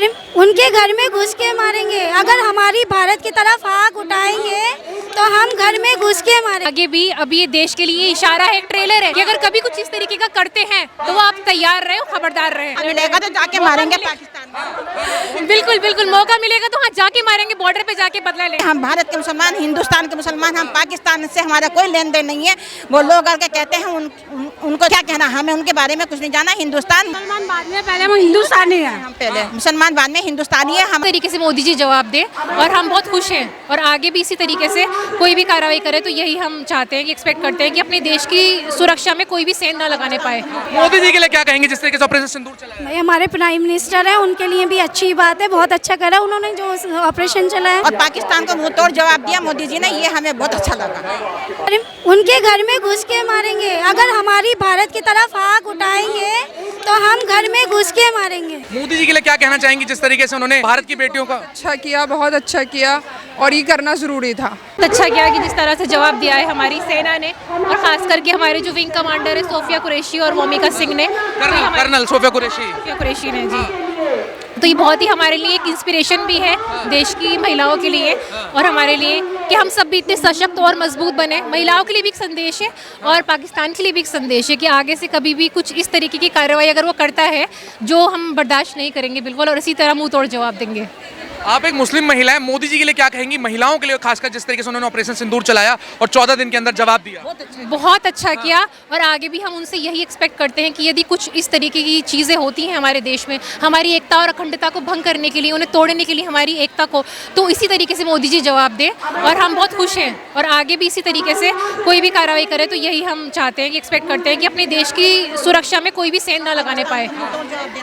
अरे उनके घर में घुस के मारेंगे। अगर हमारी भारत की तरफ आग उठाएंगे तो हम घर में घुस के मारेंगे। आगे भी अभी ये देश के लिए इशारा है, एक ट्रेलर है कि अगर कभी कुछ इस तरीके का करते हैं तो वो आप तैयार रहे, खबरदार रहे। मिलेगा तो जाके मारेंगे पाकिस्तान में। बिल्कुल बिल्कुल, मौका मिलेगा तो हाँ जाके मारेंगे, बॉर्डर पे जाके बदला ले। हम भारत के मुसलमान, हिंदुस्तान के मुसलमान, हम पाकिस्तान से हमारा कोई लेन देन नहीं है। वो लोग आके कहते हैं उनको क्या कहना, हमें उनके बारे में कुछ नहीं जाना। हिंदुस्तान मुसलमान बाद में, पहले हम हिंदुस्तानी हैं। हम पहले मुसलमान बाद में हिंदुस्तानी है। हम तरीके से मोदी जी जवाब दे और हम बहुत खुश हैं और आगे भी इसी तरीके से कोई भी कार्रवाई करे तो यही हम चाहते हैं कि एक्सपेक्ट करते हैं कि अपने देश की सुरक्षा में कोई भी सेंध ना लगाने पाए। मोदी जी के लिए क्या कहेंगे जिस तरीके से ऑपरेशन सिंदूर चला है? भाई हमारे प्राइम मिनिस्टर हैं, उनके लिए भी अच्छी बात है, बहुत अच्छा करा उन्होंने जो ऑपरेशन चलाया। और पाकिस्तान को मुंह तोड़ जवाब दिया मोदी जी ने, ये हमें बहुत अच्छा लगा। अरे उनके घर में घुस के मारेंगे। अगर हमारी भारत की तरफ आग उठाएंगे तो हम घर में घुस के मारेंगे। मोदी जी के लिए क्या कहना चाहेंगे जिस तरीके से उन्होंने भारत की बेटियों का अच्छा किया, बहुत अच्छा किया और ये करना ज़रूरी था। अच्छा किया कि जिस तरह से जवाब दिया है हमारी सेना ने और खास करके हमारे जो विंग कमांडर है सोफिया कुरैशी और मोमिका सिंह ने, कर्नल सोफिया कुरैशी ने जी, तो ये बहुत ही हमारे लिए एक इंस्पिरेशन भी है देश की महिलाओं के लिए और हमारे लिए कि हम सब भी इतने सशक्त और मजबूत बने। महिलाओं के लिए भी एक संदेश है और पाकिस्तान के लिए भी एक संदेश है कि आगे से कभी भी कुछ इस तरीके की कार्रवाई अगर वो करता है जो हम बर्दाश्त नहीं करेंगे बिल्कुल, और इसी तरह मुंह तोड़ जवाब देंगे। आप एक मुस्लिम महिला है, मोदी जी के लिए क्या कहेंगी महिलाओं के लिए, खासकर जिस तरीके से उन्होंने ऑपरेशन सिंदूर चलाया और 14 दिन के अंदर जवाब दिया? बहुत अच्छा किया और आगे भी हम उनसे यही एक्सपेक्ट करते हैं कि यदि कुछ इस तरीके की चीज़ें होती हैं हमारे देश में, हमारी एकता और अखंडता को भंग करने के लिए, उन्हें तोड़ने के लिए हमारी एकता को, तो इसी तरीके से मोदी जी जवाब दें और हम बहुत खुश हैं और आगे भी इसी तरीके से कोई भी कार्रवाई करे तो यही हम चाहते हैं कि एक्सपेक्ट करते हैं कि अपने देश की सुरक्षा में कोई भी सेंध ना लगाने पाए।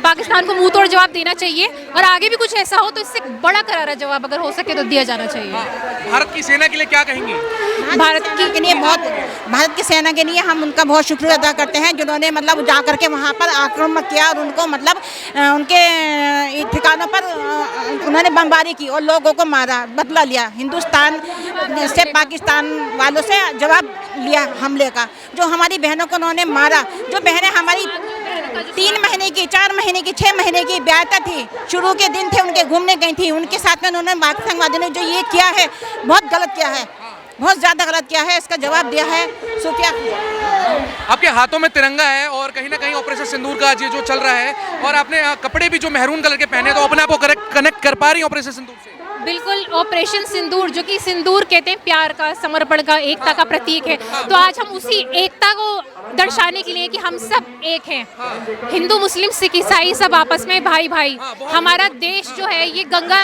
पाकिस्तान को मुंह तोड़ जवाब देना चाहिए और आगे भी कुछ ऐसा हो तो इससे बड़ा करारा जवाब अगर हो सके तो दिया जाना चाहिए। भारत की सेना के लिए क्या कहेंगी? भारत की सेना के लिए हम उनका बहुत शुक्रिया अदा करते हैं जिन्होंने मतलब जा करके वहाँ पर आक्रमण किया और उनको मतलब उनके ठिकानों पर उन्होंने बमबारी की और लोगों को मारा, बदला लिया। हिंदुस्तान से पाकिस्तान वालों से जवाब लिया हमले का। जो हमारी बहनों को उन्होंने मारा, जो बहनें हमारी 3 महीने की, 4 महीने की, 6 महीने की ब्याहता थी, शुरू के दिन थे उनके, घूमने गई थी, उनके साथ में उन्होंने आतंकवादियों ने जो ये किया है बहुत गलत किया है, बहुत ज़्यादा गलत किया है। इसका जवाब दिया है सोफिया। आपके हाथों में तिरंगा है और कहीं ना कहीं ऑपरेशन सिंदूर का ये जो चल रहा है और आपने कपड़े भी जो मेहरून कलर के पहने, तो अपने आप को कनेक्ट कर पा रही हैं ऑपरेशन सिंदूर से? बिल्कुल, ऑपरेशन सिंदूर जो कि सिंदूर कहते हैं प्यार का, समर्पण का, एकता का प्रतीक है, तो आज हम उसी एकता को दर्शाने के लिए कि हम सब एक हैं, हिंदू मुस्लिम सिख ईसाई सब आपस में भाई भाई। हमारा देश जो है ये गंगा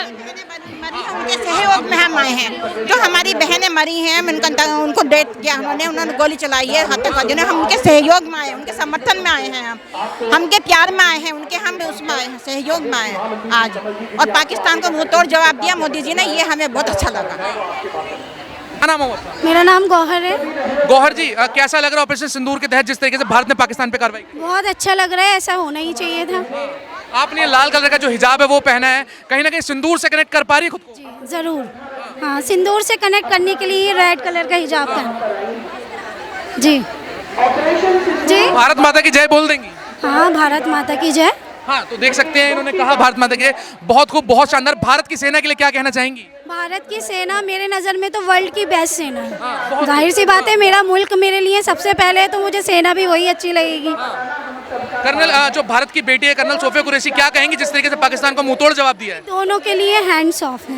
उनके सहयोग में हम आए हैं। जो हमारी बहनें मरी हैं उनको डेथ किया उन्होंने गोली चलाई है आतंकवादियों ने, हम उनके सहयोग में आए, उनके समर्थन में आए हैं, हम उनके प्यार में आए हैं, उनके हम उसमें आए हैं, सहयोग में आए हैं आज। और पाकिस्तान को मुंह तोड़ जवाब दिया मोदी जी ने, ये हमें बहुत अच्छा लगा। क्या नाम है आपका? मेरा नाम गौहर है। गौहर जी, कैसा लग रहा है ऑपरेशन सिंदूर के तहत जिस तरीके से भारत ने पाकिस्तान पे कार्रवाई की? बहुत अच्छा लग रहा है, ऐसा होना ही चाहिए था। आपने लाल कलर का जो हिजाब है वो पहना है, कहीं ना कहीं सिंदूर से कनेक्ट कर पा रही है खुद को? जी ज़रूर, हाँ, सिंदूर से कनेक्ट करने के लिए रेड कलर का हिजाब पहना। जी जी, भारत माता की जय बोल देंगी? हाँ, भारत माता की जय। हाँ, तो देख सकते हैं इन्होंने कहा भारत माता की जय, बहुत खूब, बहुत शानदार। भारत की सेना के लिए क्या कहना चाहेंगी? भारत की सेना मेरे नज़र में तो वर्ल्ड की बेस्ट सेना है। जाहिर सी बात है, मेरा मुल्क मेरे लिए सबसे पहले है, तो मुझे सेना भी वही अच्छी लगेगी। कर्नल जो भारत की बेटी है कर्नल सोफिया कुरैशी, क्या कहेंगी जिस तरीके से पाकिस्तान को मुंहतोड़ जवाब दिया है? दोनों के लिए हैंड्स ऑफ है।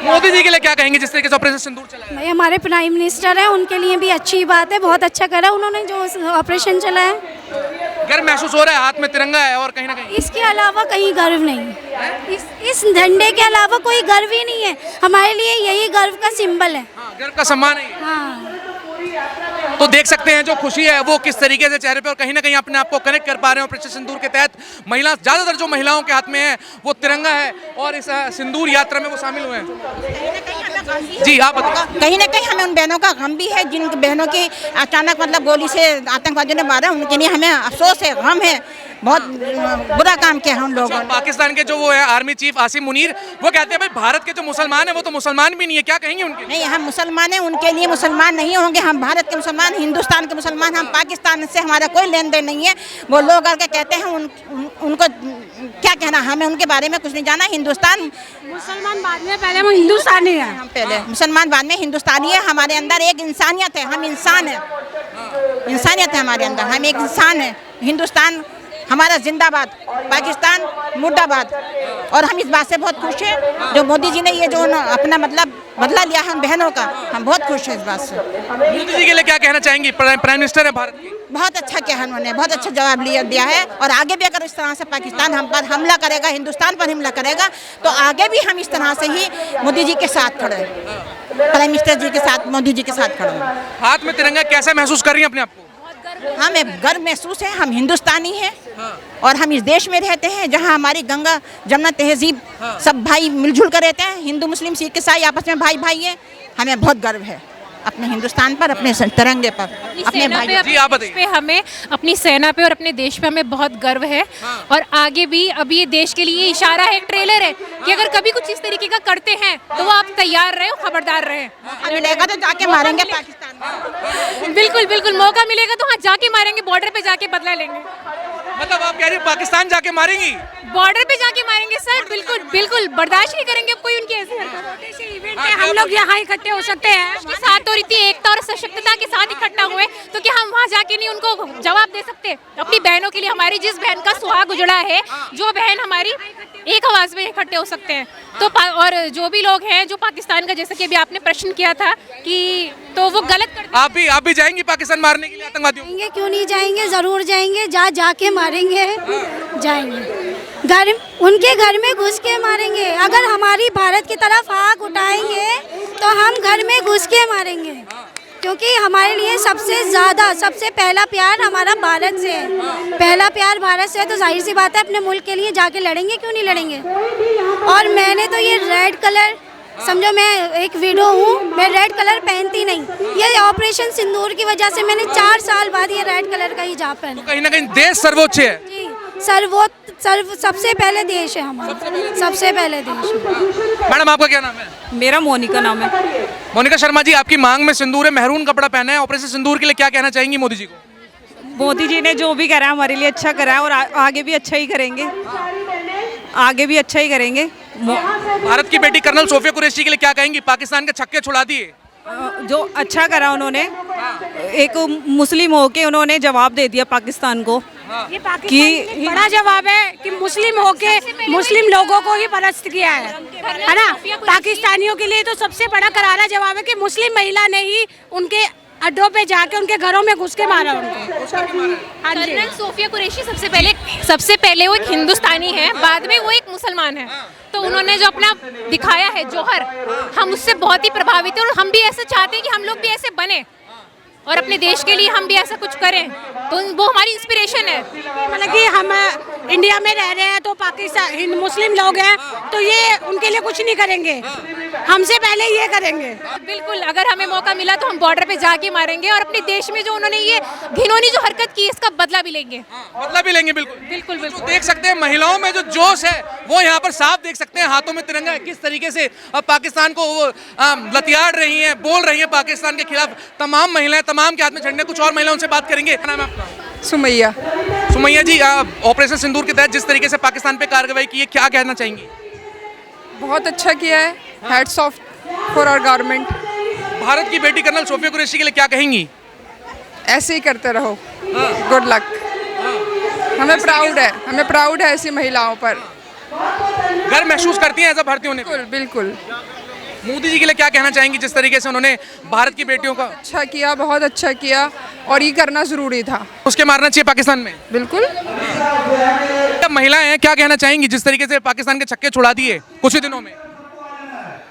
मोदी जी के लिए क्या कहेंगे जिस तरीके से ऑपरेशन सिंदूर चला है? भाई हमारे प्राइम मिनिस्टर हैं, उनके लिए भी अच्छी बात है, बहुत अच्छा करा उन्होंने जो ऑपरेशन चलाया। गर्व महसूस हो रहा है, हाथ में तिरंगा है और कहीं ना कहीं इसके अलावा कहीं गर्व नहीं, इस झंडे के अलावा कोई गर्व ही नहीं है। हमारे लिए यही गर्व का सिंबल है। गर्व का सम्मान है। हाँ, तो देख सकते हैं जो खुशी है वो किस तरीके से चेहरे पे, और कहीं ना कहीं अपने आप को कनेक्ट कर पा रहे हैं ऑपरेशन सिंदूर के तहत। महिला, ज्यादातर जो महिलाओं के हाथ में है वो तिरंगा है और इस सिंदूर यात्रा में वो शामिल हुए हैं। जी आप बताइए। कहीं ना कहीं हमें उन बहनों का गम भी है जिन बहनों की अचानक मतलब गोली से आतंकवादियों ने मारा, उनके लिए हमें अफसोस है, गम है, बहुत बुरा काम किया हम लोगों ने। पाकिस्तान के जो वो है आर्मी चीफ आसिम मुनीर, वो कहते हैं भाई भारत के जो मुसलमान है वो तो मुसलमान भी नहीं है, क्या कहेंगे उनके? नहीं, हम मुसलमान हैं, उनके लिए मुसलमान नहीं होंगे। हम भारत के मुसलमान, हिंदुस्तान के मुसलमान, हम पाकिस्तान से हमारा कोई लेन देन नहीं है। वो लोग आके कहते हैं उनको क्या कहना, हमें उनके बारे में कुछ नहीं जाना। हिंदुस्तान मुसलमान बाद में, पहले हम हिंदुस्तानी हैं। हम पहले मुसलमान बाद में हिंदुस्तानी है। हमारे अंदर एक इंसानियत है, हम इंसान हैं, इंसानियत है हमारे अंदर, हम एक इंसान हैं। हिंदुस्तान हमारा जिंदाबाद, पाकिस्तान मुर्दाबाद। और हम इस बात से बहुत खुश हैं जो मोदी जी ने ये जो अपना मतलब बदला लिया है हम बहनों का, हम बहुत खुश हैं इस बात से। मोदी जी के लिए क्या कहना चाहेंगी? प्राइम मिनिस्टर है भारत के। बहुत अच्छा किया है उन्होंने, बहुत अच्छा जवाब दिया है। और आगे भी अगर इस तरह से पाकिस्तान हम पर हमला करेगा, हिंदुस्तान पर हमला करेगा, तो आगे भी हम इस तरह से ही मोदी जी के साथ खड़े हैं, प्राइम मिनिस्टर जी के साथ, मोदी जी के साथ खड़े हैं। हाथ में तिरंगा कैसा महसूस कर रही हैं अपने आप को? हमें गर्व महसूस है, हम हिंदुस्तानी हैं और हम इस देश में रहते हैं जहां हमारी गंगा जमुना तहजीब सब भाई मिलजुल कर रहते हैं। हिंदू मुस्लिम सिख ईसाई आपस में भाई भाई हैं। हमें बहुत गर्व है अपने हिंदुस्तान पर, अपने तिरंगे पर, अपने भाई। जी, आप बताइए। पे हमें, अपनी सेना पे और अपने देश पे हमें बहुत गर्व है। और आगे भी, अभी ये देश के लिए इशारा है, एक ट्रेलर है कि अगर कभी कुछ इस तरीके का करते हैं तो वो आप तैयार रहे, खबरदार रहे। मिलेगा तो जाके मारेंगे पाकिस्तान। बिल्कुल बिल्कुल, मौका मिलेगा तो हाँ जाके मारेंगे, बॉर्डर पे जाके बदला लेंगे। मतलब आप कह रही हैं पाकिस्तान जाके मारेंगी? बॉर्डर पे जाके मारेंगे सर, बिल्कुल बिल्कुल, बर्दाश्त नहीं करेंगे कोई उनकी ऐसी हरकत। हम लोग यहाँ इकट्ठे हो सकते हैं। उसके साथ और इतनी एकता और सशक्तता के साथ इकट्ठा हुए तो क्या हम वहाँ जाके नहीं उनको जवाब दे सकते? अपनी बहनों के लिए, हमारी जिस बहन का सुहाग उजड़ा है, जो बहन हमारी, एक आवाज में इकट्ठे हो सकते हैं। तो और जो भी लोग हैं जो पाकिस्तान का, जैसे कि अभी आपने प्रश्न किया था कि तो वो गलत करते, आप भी जाएंगी पाकिस्तान मारने के लिए आतंकवादियों को? जाएंगे, क्यों नहीं जाएंगे, जरूर जाएंगे, जाके मारेंगे, जाएंगे। घर, उनके घर में घुस के मारेंगे। अगर हमारी भारत की तरफ आग उठाएंगे तो हम घर में घुस के मारेंगे, क्योंकि हमारे लिए सबसे ज़्यादा, सबसे पहला प्यार हमारा भारत से है। पहला प्यार भारत से है, तो जाहिर सी बात है अपने मुल्क के लिए जाके लड़ेंगे, क्यों नहीं लड़ेंगे। और मैंने तो ये रेड कलर, समझो मैं एक विडो हूँ, मैं रेड कलर पहनती नहीं। ये ऑपरेशन सिंदूर की वजह से मैंने 4 साल बाद ये रेड कलर का हिजाब पहना। तो कहीं ना कहीं देश सर्वोच्च है। जी, सबसे पहले देश है हमारा, सबसे पहले देश। मैडम आपका क्या नाम है? मेरा मोनिका नाम है। मोनिका शर्मा जी, आपकी मांग में सिंदूर है, मेहरून कपड़ा पहना है, ऑपरेशन सिंदूर के लिए क्या कहना चाहेंगी मोदी जी को? मोदी जी ने जो भी करा है हमारे लिए अच्छा करा है और आगे भी अच्छा ही करेंगे, आगे भी अच्छा ही करेंगे। भारत की बेटी कर्नल सोफिया कुरैशी के लिए क्या कहेंगी? पाकिस्तान के छक्के छुड़ा दिए। जो अच्छा करा उन्होंने, एक मुस्लिम होके उन्होंने जवाब दे दिया पाकिस्तान को ये पाकिस्तान बड़ा जवाब है कि मुस्लिम होके मुस्लिम लोगों को ही परास्त किया है ना। पाकिस्तानियों के लिए तो सबसे बड़ा करारा जवाब है कि मुस्लिम महिला ने ही उनके अड्डों पे जाके उनके घरों में घुस के मारा उनको। हाँ जी। कर्नल सोफिया कुरैशी सबसे पहले वो एक हिंदुस्तानी है, बाद में वो एक मुसलमान है। तो उन्होंने जो अपना दिखाया है जौहर, हम उससे बहुत ही प्रभावित हैं और हम भी ऐसे चाहते हैं कि हम लोग भी ऐसे बने और अपने देश के लिए हम भी ऐसा कुछ करें। तो वो हमारी इंस्पिरेशन है। मतलब कि हम इंडिया में रह रहे हैं तो पाकिस्तान मुस्लिम लोग हैं तो ये उनके लिए कुछ नहीं करेंगे, हमसे पहले ये करेंगे। बिल्कुल, अगर हमें मौका मिला तो हम बॉर्डर पे जाके मारेंगे और अपने देश में जो उन्होंने ये घिनौनी जो हरकत की इसका बदला भी लेंगे। बदला भी लेंगे, बिल्कुल बिल्कुल बिल्कुल। देख सकते हैं महिलाओं में जो जोश है वो यहाँ पर साफ देख सकते हैं। हाथों में तिरंगा है, किस तरीके से अब पाकिस्तान को वो लतियाड़ रही हैं, बोल रही हैं पाकिस्तान के खिलाफ। तमाम महिलाएं, तमाम के हाथ में झंडे। कुछ और महिलाओं से बात करेंगे। क्या नाम है आपका? सुमैया। सुमैया जी, ऑपरेशन सिंदूर के तहत जिस तरीके से पाकिस्तान पे कार्रवाई की है, क्या कहना चाहेंगी? बहुत अच्छा किया है, hats off for our government. Bharat की बेटी कर्नल सोफिया कुरैशी के लिए क्या कहेंगी? ऐसे ही करते रहो, गुड लक। हमें प्राउड है ऐसी महिलाओं पर। गर्व महसूस करती हैं ऐसा भर्ती होने को? बिल्कुल बिल्कुल। मोदी जी के लिए क्या कहना चाहेंगी जिस तरीके से उन्होंने भारत की बेटियों का अच्छा किया, बहुत अच्छा किया और ये करना ज़रूरी था। उसके मारना चाहिए पाकिस्तान में? बिल्कुल। अब महिलाएं हैं, क्या कहना चाहेंगी जिस तरीके से पाकिस्तान के छक्के छुड़ा दिए कुछ ही दिनों में?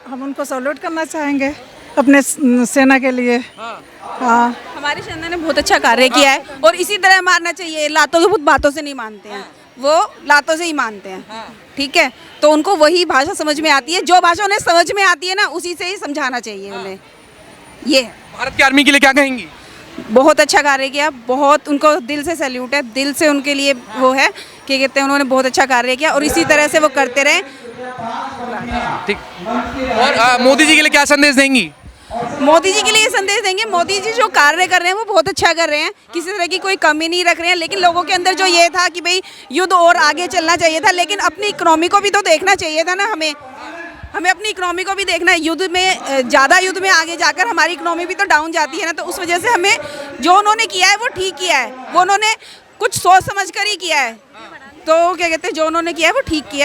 हम उनको सैल्यूट करना चाहेंगे अपने सेना के लिए। हाँ, हमारी सेना ने बहुत अच्छा कार्य किया है और इसी तरह मारना चाहिए। लातों के भूत बातों से नहीं मानते हैं, वो लातों से ही मानते हैं। ठीक है, तो उनको वही भाषा समझ में आती है, जो भाषा उन्हें समझ में आती है ना उसी से ही समझाना चाहिए उन्हें। ये है। भारत की आर्मी के लिए क्या कहेंगी? बहुत अच्छा कार्य किया, बहुत उनको दिल से सैल्यूट है, दिल से उनके लिए वो है कि कहते हैं उन्होंने बहुत अच्छा कार्य किया और इसी तरह से वो करते रहे। ठीक। और मोदी जी के लिए क्या संदेश देंगी? मोदी जी के लिए ये संदेश देंगे, मोदी जी जो कार्य कर रहे हैं वो बहुत अच्छा कर रहे हैं, किसी तरह की कोई कमी नहीं रख रहे हैं। लेकिन लोगों के अंदर जो ये था कि भाई युद्ध और आगे चलना चाहिए था, लेकिन अपनी इकोनॉमी को भी तो देखना चाहिए था ना। हमें अपनी इकोनॉमी को भी देखना है। युद्ध में ज़्यादा युद्ध में आगे जाकर हमारी इकोनॉमी भी तो डाउन जाती है ना। तो उस वजह से हमें जो उन्होंने किया है वो ठीक किया है, वो उन्होंने कुछ सोच समझ कर ही किया है। तो क्या कहते हैं, जो उन्होंने किया है वो ठीक किया है।